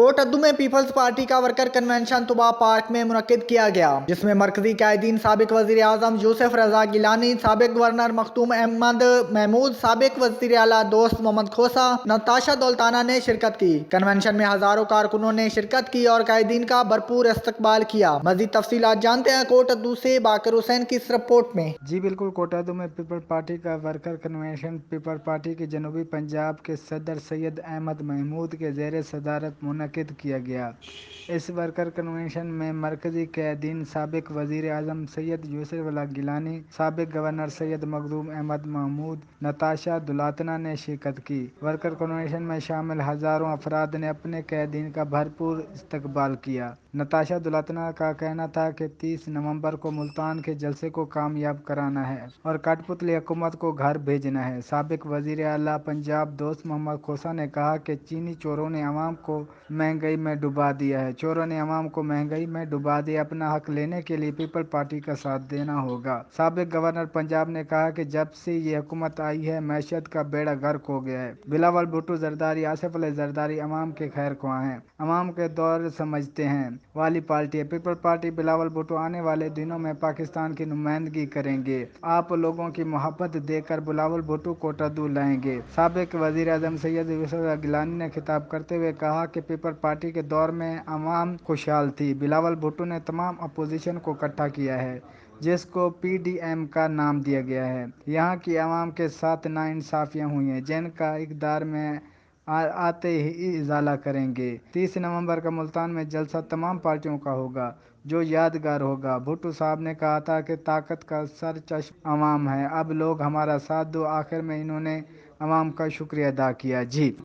Coat अद्दू में peoples party का worker convention तुबा park में मुनक्किद किया गया, जिसमें मरकजी कायदीन साबिक वजीर आजम यूसुफ रजा गिलानी, साबिक गवर्नर मखदूम अहमद महमूद, साबिक वजीर आला दोस्त मोहम्मद खोसा, नताशा दौलताना ने शिरकत की। कन्वेंशन में हजारों कारकुनों ने शिरकत की और कायदीन का भरपूर इस्तकबाल किया। मजीद तफसीलात जानते हैं कोट अद्दू से बाकर हुसैन की इस रिपोर्ट में। जी बिल्कुल, कोटा अद्दू में पीपल पार्टी का वर्कर कन्वेंशन पीपल पार्टी के जनूबी पंजाब के सदर सैयद अहमद महमूद के ज़ेर सदारत मुनक्किद किया गया। इस वर्कर कन्वेंशन में मरकजी कायदीन साबिक वजीर आजम सैयद यूसुफ रजा गिलानी, साबिक गवर्नर सैयद मखदूम अहमद महमूद, नताशा दौलताना ने शिरकत की। वर्कर कन्वेंशन में शामिल हजारों अफराद ने अपने कायदीन का भरपूर इस्तकबाल किया। नताशा दौलताना का कहना था कि 30 नवंबर को मुल्तान के जलसे को कामयाब कराना है और कठपुतली हुकूमत को घर भेजना है। साबिक वजीर आला पंजाब दोस्त मोहम्मद खोसा ने कहा कि चीनी चोरों ने अवाम को महंगाई में डुबा दिया है। चोरों ने अवाम को महंगाई में डुबा दिया। अपना हक लेने के लिए पीपल पार्टी का साथ देना होगा। साबिक गवर्नर पंजाब ने कहा कि जब से ये हुकूमत आई है मैशत का बेड़ा गर्क हो गया है। बिलावल भुट्टो जरदारी, आसिफ अली जरदारी अवाम के खैर ख्वाह हैं, अवाम के दौर समझते हैं वाली पार्टी है। पीपल पार्टी बिलावल भुट्टो आने वाले दिनों में पाकिस्तान की नुमाइंदगी करेंगे। आप लोगों की मोहब्बत देकर बिलावल भुट्टो कोट अद्दू लाएंगे। साबिक वजीर आजम सैयद यूसुफ रजा गिलानी ने खिताब करते हुए कहा कि पीपल पार्टी के दौर में अवाम खुशहाल थी। बिलावल भुट्टो ने तमाम अपोजिशन को इकट्ठा किया है, जिसको PDM का नाम दिया गया है। यहाँ की अवाम के साथ नाइंसाफियाँ हुई हैं, जिनका इक़्तिदार में आते ही इजाला करेंगे। 30 नवंबर का मुल्तान में जलसा तमाम पार्टियों का होगा, जो यादगार होगा। भुट्टो साहब ने कहा था कि ताकत का सरचश्मा अवाम है, अब लोग हमारा साथ दो। आखिर में इन्होंने अवाम का शुक्रिया अदा किया। जी।